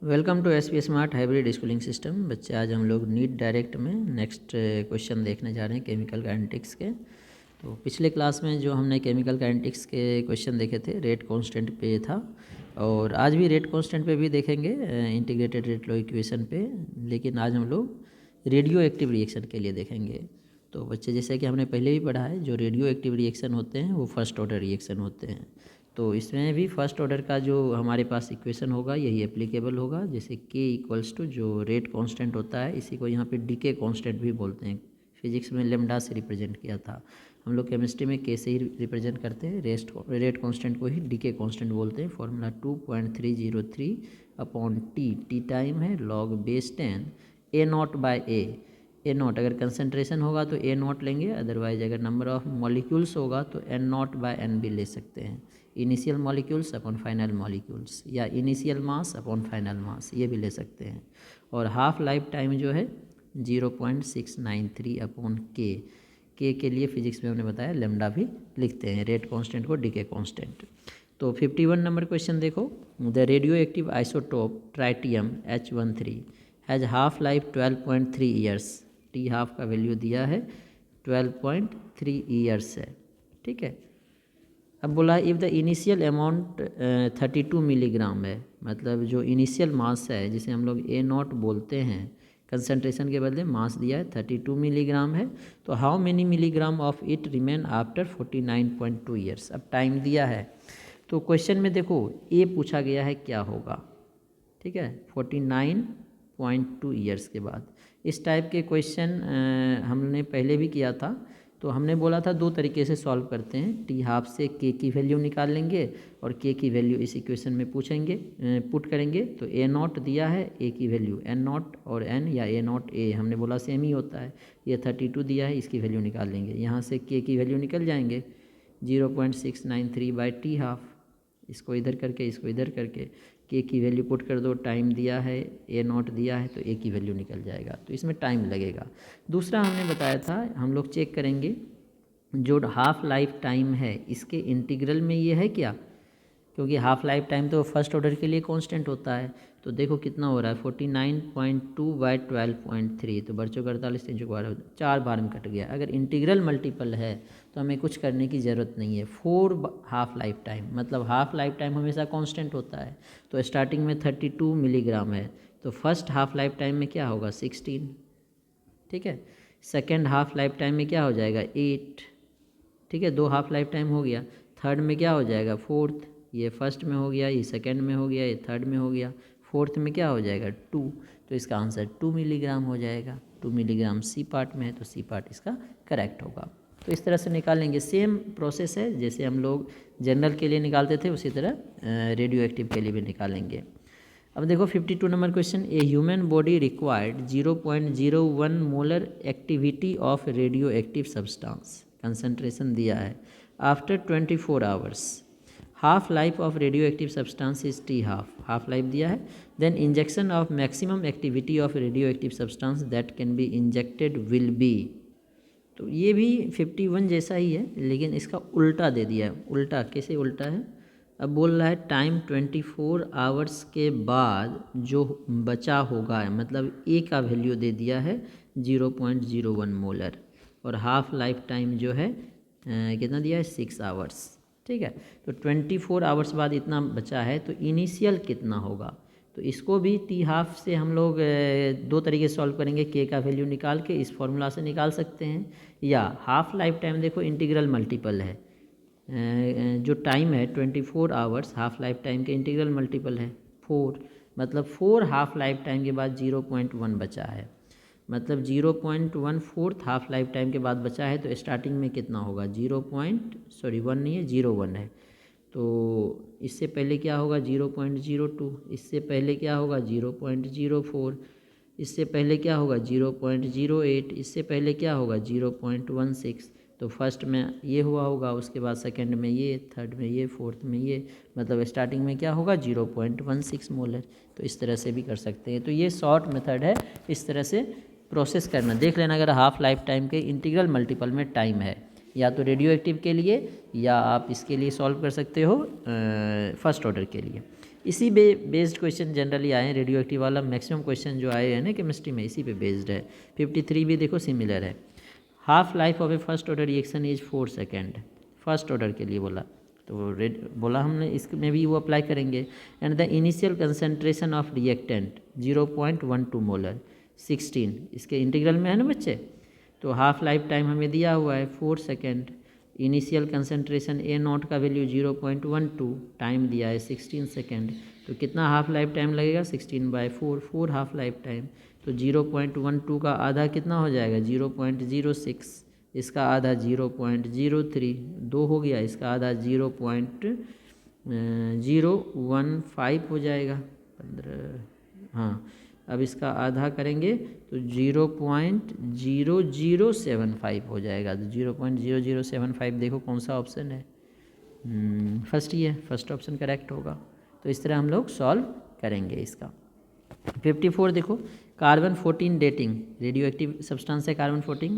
Welcome to S P smart hybrid schooling system. बच्चे आज हम लोग नीट डायरेक्ट में नेक्स्ट क्वेश्चन देखने जा रहे हैं केमिकल काइनेटिक्स के। तो पिछले क्लास में जो हमने केमिकल काइनेटिक्स के क्वेश्चन देखे थे रेट कांस्टेंट पे था, और आज भी रेट कांस्टेंट पे भी देखेंगे इंटीग्रेटेड रेट लॉ इक्वेशन पे, लेकिन आज हम लोग रेडियो एक्टिव रिएक्शन के लिए देखेंगे। तो बच्चे जैसे कि हमने पहले भी पढ़ा है, जो रेडियो एक्टिव रिएक्शन होते हैं वो फर्स्ट ऑर्डर रिएक्शन होते हैं। तो इसमें भी फर्स्ट ऑर्डर का जो हमारे पास इक्वेशन होगा यही एप्लीकेबल होगा, जैसे K इक्वल्स टू जो रेट कांस्टेंट होता है, इसी को यहाँ पे डीके कांस्टेंट भी बोलते हैं। फिजिक्स में लेमडा से रिप्रेजेंट किया था, हम लोग केमिस्ट्री में K से ही रिप्रेजेंट करते हैं। रेट कांस्टेंट को ही डीके कांस्टेंट बोलते हैं। फॉर्मूला 2.303 अपॉन टी टाइम है, log base 10 A not by A not अगर कंसनट्रेशन होगा तो ए नॉट लेंगे, अदरवाइज अगर नंबर ऑफ मॉलिक्यूल्स होगा तो एन नॉट बाय एन भी ले सकते हैं। Initial molecules upon final molecules, या इनिशियल मास अपॉन फाइनल मास, ये भी ले सकते हैं। और हाफ लाइफ टाइम जो है 0.693 अपॉन के के लिए फिजिक्स में हमने बताया लेमडा भी लिखते हैं, रेट कांस्टेंट को डीके कांस्टेंट। तो 51 नंबर क्वेश्चन देखो, the radio active isotope tritium H13 has half life 12.3 years. T half का वैल्यू दिया है 12.3 ईयर्स है, ठीक है। अब बोला if the initial amount 32 milligram है, मतलब जो इनिशियल मास है जिसे हम लोग ए नॉट बोलते हैं, कंसनट्रेशन के बदले मास दिया है 32 मिलीग्राम है, तो how many milligram of it remain after 49.2 years. अब टाइम दिया है, तो क्वेश्चन में देखो ए पूछा गया है क्या होगा, ठीक है, 49.2 ईयर्स के बाद। इस टाइप के क्वेश्चन हमने पहले भी किया था, तो हमने बोला था दो तरीके से सॉल्व करते हैं। टी हाफ से के की वैल्यू निकाल लेंगे और के की वैल्यू इस इक्वेशन में पूछेंगे, पुट करेंगे। तो ए नॉट दिया है, ए की वैल्यू एन नॉट और एन, या ए नॉट ए हमने बोला सेम ही होता है। ये 32 दिया है, इसकी वैल्यू निकाल लेंगे, यहाँ से के की वैल्यू निकल जाएंगे 0.693 बाई टी हाफ। इसको इधर करके इसको इधर करके के की वैल्यू पुट कर दो, टाइम दिया है ए नॉट दिया है, तो ए की वैल्यू निकल जाएगा, तो इसमें टाइम लगेगा। दूसरा हमने बताया था हम लोग चेक करेंगे जो हाफ लाइफ टाइम है इसके इंटीग्रल में ये है क्या, क्योंकि हाफ लाइफ टाइम तो फर्स्ट ऑर्डर के लिए कांस्टेंट होता है। तो देखो कितना हो रहा है 49.2 बाई 12.3, तो बच्चों का 48 3 12 4 बार में कट गया। अगर इंटीग्रल मल्टीपल है तो हमें कुछ करने की ज़रूरत नहीं है। 4 हाफ लाइफ टाइम, मतलब हाफ लाइफ टाइम हमेशा कांस्टेंट होता है। तो स्टार्टिंग में 32 मिलीग्राम है, तो फर्स्ट हाफ लाइफ टाइम में क्या होगा 16, ठीक है। सेकेंड हाफ लाइफ टाइम में क्या हो जाएगा 8, ठीक है, 2 हाफ लाइफ टाइम हो गया। थर्ड में क्या हो जाएगा 4th, ये फर्स्ट में हो गया, ये सेकंड में हो गया, ये थर्ड में हो गया, फोर्थ में क्या हो जाएगा 2। तो इसका आंसर 2 मिलीग्राम हो जाएगा। 2 मिलीग्राम सी पार्ट में है, तो सी पार्ट इसका करेक्ट होगा। तो इस तरह से निकालेंगे, सेम प्रोसेस है जैसे हम लोग जनरल के लिए निकालते थे, उसी तरह रेडियो एक्टिव के लिए भी निकालेंगे। अब देखो 52 number question, a human body required 0.01 molar activity of radio active substance, concentration दिया है after 24 hours. Half life of radio active substance is t half life दिया है। Then injection of maximum activity of radio active substance that can be injected will be. तो ये भी 51 जैसा ही है, लेकिन इसका उल्टा दे दिया है। उल्टा कैसे उल्टा है, अब बोल रहा है टाइम 24 आवर्स के बाद जो बचा होगा, मतलब ए का वैल्यू दे दिया है 0.01 मोलर, और हाफ लाइफ टाइम जो है कितना दिया है 6 आवर्स, ठीक है। तो 24 आवर्स बाद इतना बचा है, तो इनिशियल कितना होगा। तो इसको भी टी हाफ से हम लोग दो तरीके से सॉल्व करेंगे, के का वैल्यू निकाल के इस फॉर्मूला से निकाल सकते हैं, या हाफ लाइफ टाइम देखो इंटीग्रल मल्टीपल है, जो टाइम है 24 आवर्स, हाफ लाइफ टाइम के इंटीग्रल मल्टीपल है 4, मतलब 4 हाफ लाइफ टाइम के बाद 0.1 बचा है, मतलब 0.14 हाफ लाइफ टाइम के बाद बचा है। तो स्टार्टिंग में कितना होगा 1 नहीं है 0.1 है, तो इससे पहले क्या होगा 0.02, इससे पहले क्या होगा 0.04, इससे पहले क्या होगा 0.08, इससे पहले क्या होगा 0.16। तो फर्स्ट में ये हुआ होगा, उसके बाद सेकंड में ये, थर्ड में ये, फोर्थ में ये, मतलब स्टार्टिंग में क्या होगा 0.16 मोलर। तो इस तरह से भी कर सकते हैं। तो ये शॉर्ट मेथड है, इस तरह से प्रोसेस करना। देख लेना अगर हाफ लाइफ टाइम के इंटीग्रल मल्टीपल में टाइम है, या तो रेडियो एक्टिव के लिए, या आप इसके लिए सॉल्व कर सकते हो फर्स्ट ऑर्डर के लिए। इसी पे बेस्ड क्वेश्चन जनरली आए हैं, रेडियो एक्टिव वाला मैक्सिमम क्वेश्चन जो आए हैं ना केमिस्ट्री में इसी पे बेस्ड है। 53 भी देखो सिमिलर है। Half life of A first order reaction is 4 second, first order के लिए बोला तो रेड बोला हमने, इसमें भी वो अप्लाई करेंगे। And the initial concentration of reactant 0.12 molar 16, इसके इंटीग्रल में है ना बच्चे। तो हाफ लाइफ टाइम हमें दिया हुआ है 4 second, initial concentration A not का वैल्यू 0.12, टाइम दिया है 16 सेकेंड। तो कितना हाफ लाइफ टाइम लगेगा 16/4, 4 हाफ लाइफ टाइम। तो 0.12 का आधा कितना हो जाएगा 0.06, इसका आधा 0.03, 2 हो गया, इसका आधा 0.015 हो जाएगा 15। हाँ अब इसका आधा करेंगे तो 0.0075 हो जाएगा। तो 0.0075 देखो कौन सा ऑप्शन है, फर्स्ट ही है, फर्स्ट ऑप्शन करेक्ट होगा। तो इस तरह हम लोग सॉल्व करेंगे इसका। 54 देखो, carbon 14 dating, radio active substance है carbon 14,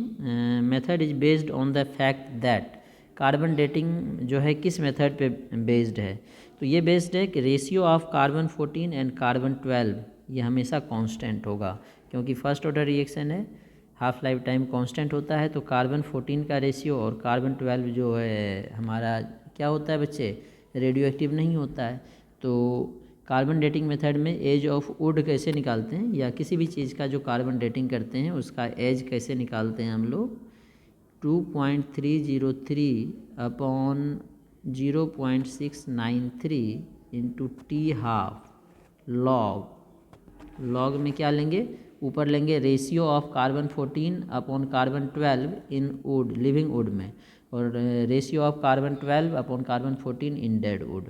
method is based on the fact that, carbon dating जो है किस मेथड पे बेस्ड है, तो ये बेस्ड है कि ratio of carbon 14 and carbon 12 ये हमेशा कांस्टेंट होगा, क्योंकि फर्स्ट ऑर्डर रिएक्शन है, हाफ लाइफ टाइम कांस्टेंट होता है। तो कार्बन 14 का रेशियो और कार्बन 12 जो है हमारा क्या होता है बच्चे, रेडियो एक्टिव नहीं होता है। तो कार्बन डेटिंग मेथड में एज ऑफ वुड कैसे निकालते हैं, या किसी भी चीज़ का जो कार्बन डेटिंग करते हैं उसका एज कैसे निकालते हैं हम लोग, 2.303 upon 0.693 into T half log में क्या लेंगे, ऊपर लेंगे ratio of carbon 14 upon carbon 12 in would, living would में, और ratio of carbon 12 upon carbon 14 in dead would.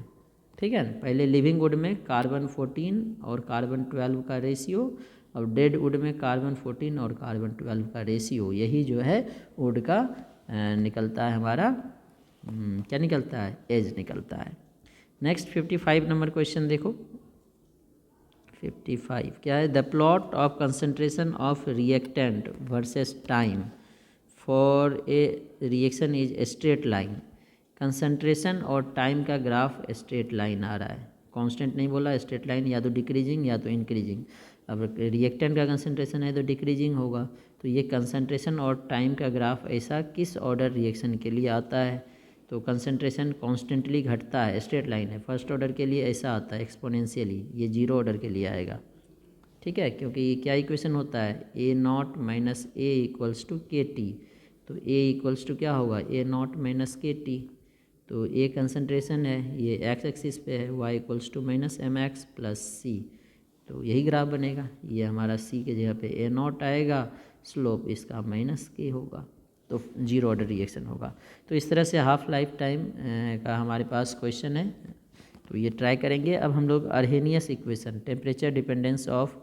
ठीक है ना, पहले लिविंग वुड में कार्बन 14 और कार्बन 12 का रेशियो, और डेड वुड में कार्बन 14 और कार्बन 12 का रेशियो, यही जो है वुड का निकलता है हमारा, क्या निकलता है, एज निकलता है। नेक्स्ट 55 नंबर क्वेश्चन देखो, 55 क्या है, the plot of concentration of reactant versus time for a reaction is straight line, concentration और टाइम का ग्राफ स्ट्रेट लाइन आ रहा है, कांस्टेंट नहीं बोला, स्ट्रेट लाइन, या तो डिक्रीजिंग या तो इंक्रीजिंग। अब रिएक्टेंट का कंसंट्रेशन है तो डिक्रीजिंग होगा, तो ये कंसंट्रेशन और टाइम का ग्राफ ऐसा किस ऑर्डर रिएक्शन के लिए आता है, तो कंसंट्रेशन कॉन्स्टेंटली घटता है, स्ट्रेट लाइन है, फर्स्ट ऑर्डर के लिए ऐसा आता है एक्सपोनेंशियली, ये जीरो ऑर्डर के लिए आएगा। ठीक है, क्योंकि ये क्या इक्वेशन होता है, A naught minus A equals to K T, तो ए इक्वल्स टू क्या होगा, A naught minus K T, तो ए कंसंट्रेशन है, ये एक्स एक्सिस पे है, Y equals to minus M X plus C, तो यही ग्राफ बनेगा। ये हमारा सी के जगह पे ए नॉट आएगा, स्लोप इसका माइनस के होगा, तो जीरो ऑर्डर रिएक्शन होगा। तो इस तरह से हाफ लाइफ टाइम का हमारे पास क्वेश्चन है, तो ये ट्राई करेंगे। अब हम लोग Arrhenius equation, temperature dependence of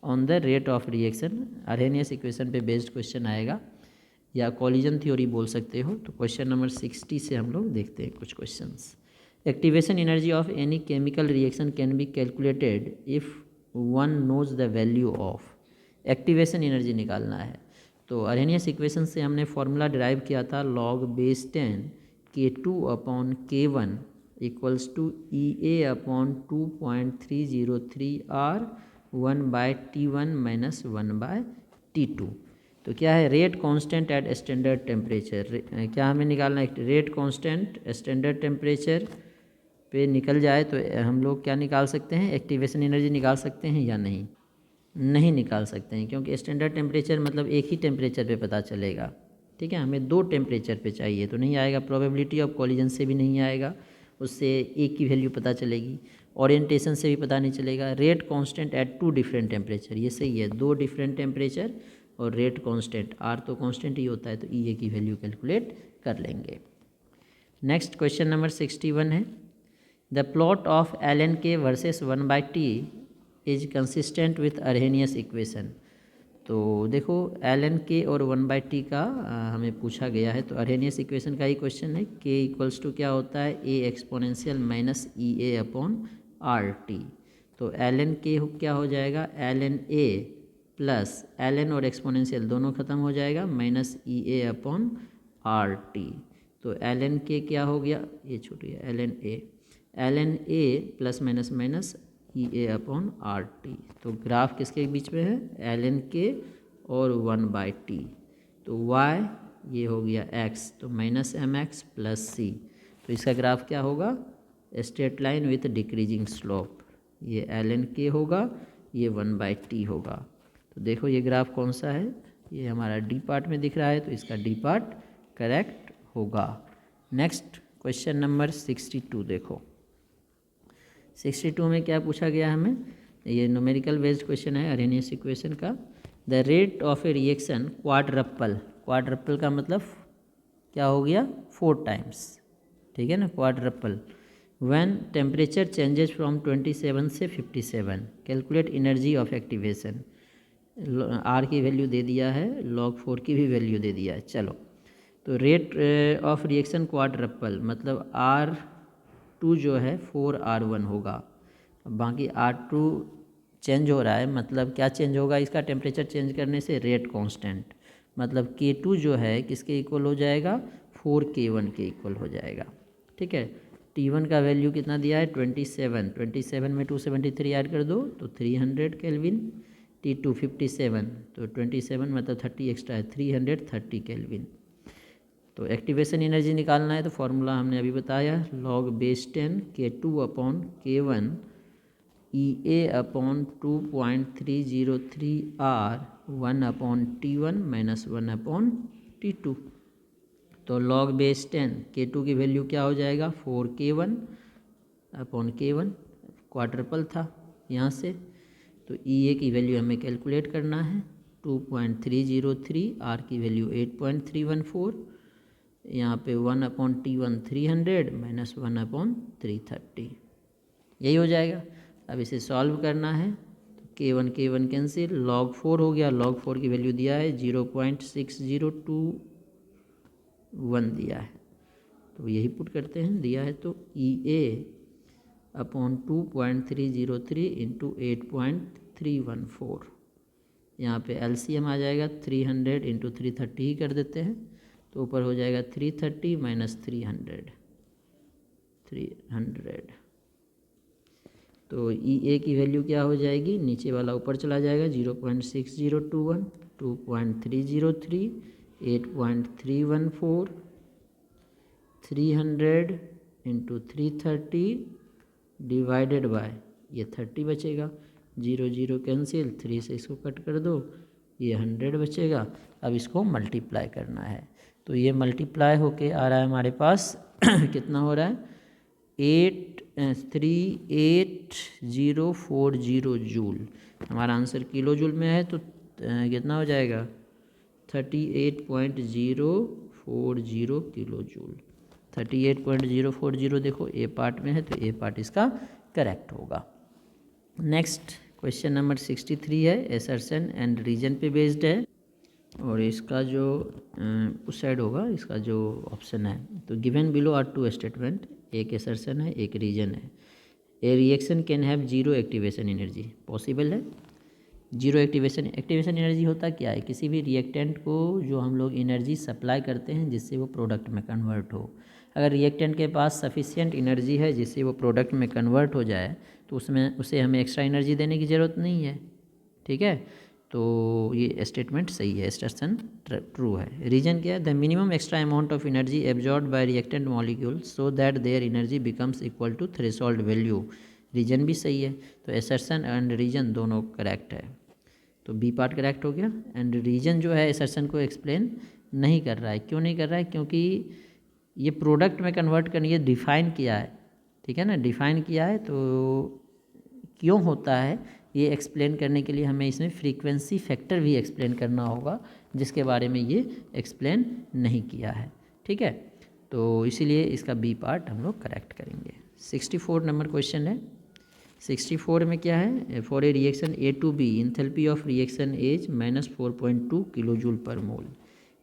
on the rate of reaction, Arrhenius equation पे बेस्ड क्वेश्चन आएगा, या कॉलिजन थ्योरी बोल सकते हो। तो क्वेश्चन नंबर 60 से हम लोग देखते हैं कुछ questions. Activation energy of any chemical reaction can be calculated if one knows the value of, activation energy निकालना है। तो अर्हेनियस इक्वेशन से हमने फॉर्मूला डिराइव किया था log base 10 K2 upon K1 equals to EA upon 2.303 R 1/T1 minus 1/T2। तो क्या है, rate constant at standard temperature, क्या हमें निकालना है, रेट कांस्टेंट स्टैंडर्ड टेम्परेचर पे निकल जाए तो हम लोग क्या निकाल सकते हैं, एक्टिवेशन एनर्जी निकाल सकते हैं या नहीं, नहीं निकाल सकते हैं, क्योंकि स्टैंडर्ड टेम्परेचर मतलब एक ही टेम्परेचर पे पता चलेगा। ठीक है, हमें 2 टेम्परेचर पे चाहिए, तो नहीं आएगा, प्रोबेबिलिटी ऑफ कॉलिजन से भी नहीं आएगा, उससे एक की वैल्यू पता चलेगी, ओरिएंटेशन से भी पता नहीं चलेगा। Rate constant eight 2 different temperature, ये सही है, 2 डिफरेंट टेम्परेचर और रेट कांस्टेंट, आर तो कांस्टेंट ही होता है, तो ई ए की वैल्यू कैलकुलेट कर लेंगे। नेक्स्ट क्वेश्चन नंबर 61 है, the plot of L K versus 1/T is consistent with Arrhenius equation. तो देखो ln और 1/T का हमें पूछा गया है, तो अर्हेनियस इक्वेशन का ही क्वेश्चन है, k इक्वल्स टू क्या होता है, a exponential minus EA upon RT। तो ln क्या हो जाएगा, ln A प्लस ln और एक्सपोनेंशियल दोनों खत्म हो जाएगा, माइनस EA अपॉन RT। तो ln क्या हो गया, ये छूट गया, ln A, ln a plus minus minus E A upon R T. तो ग्राफ किसके बीच में है, ln के और 1/t। तो y ये हो गया x, तो minus M X plus C. तो इसका ग्राफ क्या होगा, straight line with decreasing slope. ये ln के होगा, ये 1/t होगा। तो देखो ये ग्राफ कौन सा है, ये हमारा डी पार्ट में दिख रहा है, तो इसका डी पार्ट करेक्ट होगा। नेक्स्ट क्वेश्चन नंबर 62 देखो। 62 में क्या पूछा गया हमें, ये न्यूमेरिकल बेस्ड क्वेश्चन है अरेनियस इक्वेशन का। The rate of A reaction quadruple, quadruple का मतलब क्या हो गया, 4 टाइम्स, ठीक है ना, quadruple. When temperature changes from 27 से 57, calculate energy of activation. R की वैल्यू दे दिया है, log 4 की भी वैल्यू दे दिया है। चलो, तो रेट ऑफ रिएक्शन क्वाड्रपल मतलब R2 जो है 4R1 होगा। बाकी R2 चेंज हो रहा है, मतलब क्या चेंज होगा, इसका टेम्परेचर चेंज करने से रेट कांस्टेंट, मतलब K2 जो है किसके इक्वल हो जाएगा, 4K1 के इक्वल हो जाएगा। ठीक है, T1 का वैल्यू कितना दिया है, 27, 27 में 273 ऐड कर दो तो 300 केल्विन। T2 57, तो 27 मतलब 30 एक्स्ट्रा है, 330 केल्विन। तो एक्टिवेशन एनर्जी निकालना है, तो फॉर्मूला हमने अभी बताया, log base 10 K2 upon K1 EA upon 2.303 R 1 upon T1 minus 1 upon T2। तो log बेस 10 K2 की वैल्यू क्या हो जाएगा, 4K1 अपॉन K1, क्वाड्रपल था यहाँ से। तो EA की वैल्यू हमें कैलकुलेट करना है, 2.303, R की वैल्यू 8.314, यहाँ पे 1 अपॉन T1 300 माइनस 1 अपॉन 330, यही हो जाएगा। अब इसे सॉल्व करना है, तो K1 कैंसिल, log 4 हो गया, log 4 की वैल्यू दिया है 0.6021 दिया है, तो यही पुट करते हैं, दिया है तो EA अपॉन 2.303 इंटू 8.314, यहाँ पे LCM आ जाएगा 300 इंटू 330 ही कर देते हैं, तो ऊपर हो जाएगा 330 माइनस 300, तो EA की वैल्यू क्या हो जाएगी, नीचे वाला ऊपर चला जाएगा, 0.6021, 2.303, 8.314, 300 इंटू 330 डिवाइडेड बाय, ये 30 बचेगा, 0 0 कैंसिल, 3 से इसको कट कर दो, ये 100 बचेगा। अब इसको मल्टीप्लाई करना है, तो ये मल्टीप्लाई होके आ रहा है हमारे पास कितना हो रहा है, 83840 जूल। हमारा आंसर किलो जूल में है, तो कितना हो जाएगा, 38.040 किलो जूल। 38.040 देखो ए पार्ट में है, तो ए पार्ट इसका करेक्ट होगा। नेक्स्ट क्वेश्चन नंबर 63 है, एसर्शन एंड रीजन पे बेस्ड है, और इसका जो उस साइड होगा, इसका जो ऑप्शन है, तो गिवन बिलो आर 2 स्टेटमेंट, एक एसर्शन है एक रीजन है। ए reaction can have zero activation energy, possible है जीरो एक्टिवेशन एनर्जी होता क्या है, किसी भी रिएक्टेंट को जो हम लोग एनर्जी सप्लाई करते हैं जिससे वो प्रोडक्ट में कन्वर्ट हो। अगर रिएक्टेंट के पास सफिशिएंट एनर्जी है जिससे वो प्रोडक्ट में कन्वर्ट हो जाए, तो उसे हमें एक्स्ट्रा एनर्जी देने की ज़रूरत नहीं है। ठीक है, तो ये स्टेटमेंट सही है, एसर्शन ट्रू है। रीजन क्या है, the minimum extra amount of energy absorbed by reactant molecule so that their energy becomes equal to threshold value, reason भी सही है। तो एसर्शन एंड रीजन दोनों करेक्ट है, तो बी पार्ट करेक्ट हो गया। एंड रीजन जो है एसर्शन को एक्सप्लेन नहीं कर रहा है, क्यों नहीं कर रहा है, क्योंकि ये प्रोडक्ट में कन्वर्ट करने ये डिफ़ाइन किया है, ठीक है ना, डिफ़ाइन किया है, तो क्यों होता है ये एक्सप्लेन करने के लिए हमें इसमें फ्रीक्वेंसी फैक्टर भी एक्सप्लेन करना होगा, जिसके बारे में ये एक्सप्लेन नहीं किया है। ठीक है, तो इसीलिए इसका बी पार्ट हम लोग करेक्ट करेंगे। 64 नंबर क्वेश्चन है। 64 में क्या है, for a reaction A to B enthalpy of reaction as -4.2 kilojoule per mole,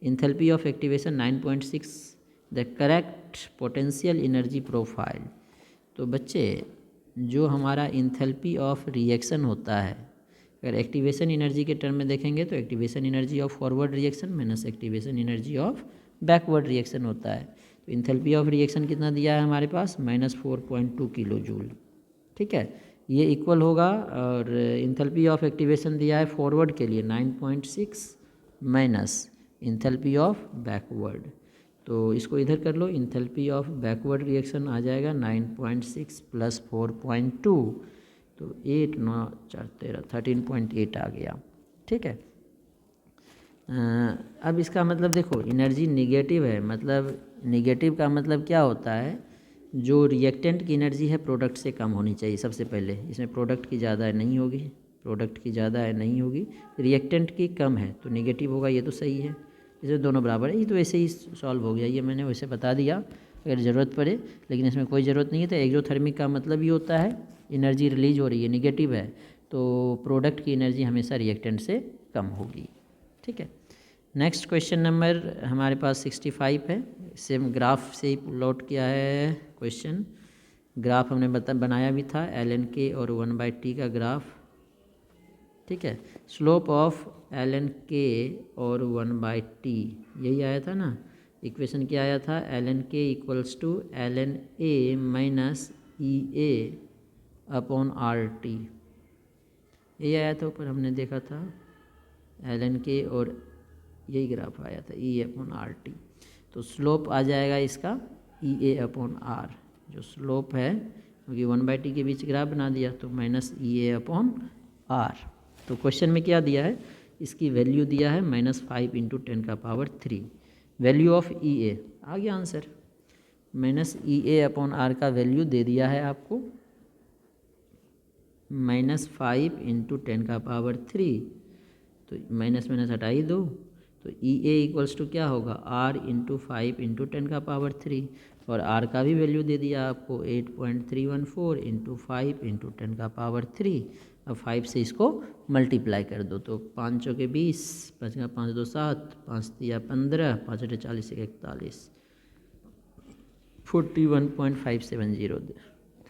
enthalpy of activation 9.6, the correct potential energy profile. तो बच्चे जो हमारा इंथैल्पी ऑफ रिएक्शन होता है, अगर एक्टिवेशन एनर्जी के टर्म में देखेंगे तो activation energy of forward reaction minus activation energy of backward reaction होता है। तो इंथैल्पी ऑफ रिएक्शन कितना दिया है हमारे पास, -4.2 किलो जूल। ठीक है, ये इक्वल होगा, और इंथैल्पी ऑफ एक्टिवेशन दिया है फॉरवर्ड के लिए 9.6 माइनस इंथैल्पी ऑफ बैकवर्ड, तो इसको इधर कर लो, इंथैल्पी ऑफ बैकवर्ड रिएक्शन आ जाएगा 9.6 + 4.2, तो 8 9 4 13 13.8 आ गया। ठीक है, अब इसका मतलब देखो एनर्जी निगेटिव है, मतलब निगेटिव का मतलब क्या होता है, जो रिएक्टेंट की एनर्जी है प्रोडक्ट से कम होनी चाहिए सबसे पहले, इसमें प्रोडक्ट की ज़्यादा नहीं होगी, प्रोडक्ट की ज़्यादा है नहीं होगी, रिएक्टेंट की कम है तो निगेटिव होगा, ये तो सही है, इसमें दोनों बराबर है, ये तो ऐसे ही सॉल्व हो गया, ये मैंने वैसे बता दिया अगर ज़रूरत पड़े, लेकिन इसमें कोई ज़रूरत नहीं है। तो एक्सोथर्मिक का मतलब ये होता है एनर्जी रिलीज हो रही है, निगेटिव है, तो प्रोडक्ट की एनर्जी हमेशा रिएक्टेंट से कम होगी। ठीक है, नेक्स्ट क्वेश्चन नंबर हमारे पास 65 है, सेम ग्राफ से ही प्लॉट किया है क्वेश्चन, ग्राफ हमने बनाया भी था ln(k) और 1/t का ग्राफ। ठीक है, स्लोप ऑफ ln(k) और 1/t यही आया था ना, इक्वेशन क्या आया था, ln(k) = ln(a) - EA/RT, यही आया था ऊपर हमने देखा था, ln(k) और यही ग्राफ आया था EA/RT, तो स्लोप आ जाएगा इसका EA/R, जो स्लोप है क्योंकि 1/t के बीच ग्राफ बना दिया तो -EA/R। तो क्वेश्चन में क्या दिया है, इसकी वैल्यू दिया है -5 × 10⁻³ वैल्यू ऑफ EA, आ गया आंसर, -EA/R का वैल्यू दे दिया है आपको -5 × 10⁻³, तो माइनस माइनस हटा ही दो, तो EA = क्या होगा, R × 5 × 10⁻³ और R का भी वैल्यू दे दिया आपको 8.314 × 5 × 10⁻³। अब 5 से इसको मल्टीप्लाई कर दो, तो 5 चौके 20, 5 5 2 7, 5 3 15, 5 8 40 41, 41.570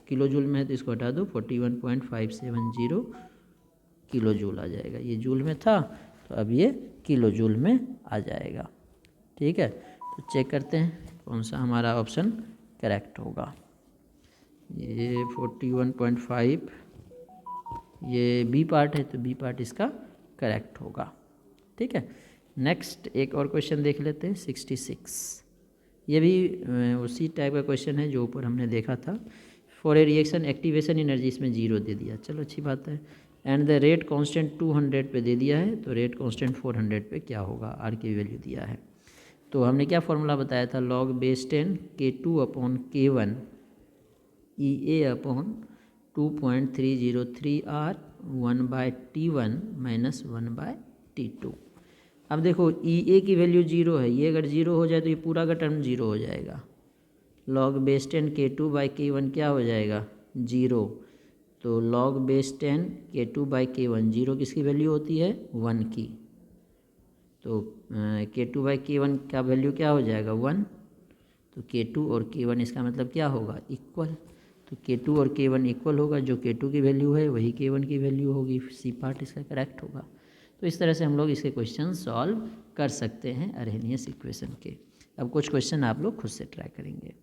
किलो जूल में है, तो इसको हटा दो, 41.570 किलो जूल आ जाएगा, ये जूल में था तो अब ये किलो जूल में आ जाएगा। ठीक है, तो चेक करते हैं कौन सा हमारा ऑप्शन करेक्ट होगा, ये 41.5, ये बी पार्ट है तो बी पार्ट इसका करेक्ट होगा। ठीक है, नेक्स्ट एक और क्वेश्चन देख लेते हैं 66, ये भी उसी टाइप का क्वेश्चन है जो ऊपर हमने देखा था। For a reaction activation energy इसमें 0 दे दिया, चलो अच्छी बात है, एंड द रेट कांस्टेंट 200 पे दे दिया है, तो रेट कांस्टेंट 400 पे क्या होगा, आर की वैल्यू दिया है। तो हमने क्या फॉर्मूला बताया था, log base 10 K2/K1 EA/2.303R 1/T1 - 1/T2। अब देखो EA की वैल्यू 0 है, ये अगर 0 हो जाए तो ये पूरा का टर्म 0 हो जाएगा, log base 10 K2/K1 क्या हो जाएगा, 0, तो log base 10 K2/K1 0 किसकी वैल्यू होती है, 1 की, तो K2/K1 का वैल्यू क्या हो जाएगा, 1, तो K2 और K1 इसका मतलब क्या होगा, इक्वल, तो K2 और K1 इक्वल होगा, जो K2 की वैल्यू है वही K1 की वैल्यू होगी, सी पार्ट इसका करेक्ट होगा। तो इस तरह से हम लोग इसके क्वेश्चन सॉल्व कर सकते हैं अरहेनियस इक्वेशन के। अब कुछ क्वेश्चन आप लोग खुद से ट्राई करेंगे।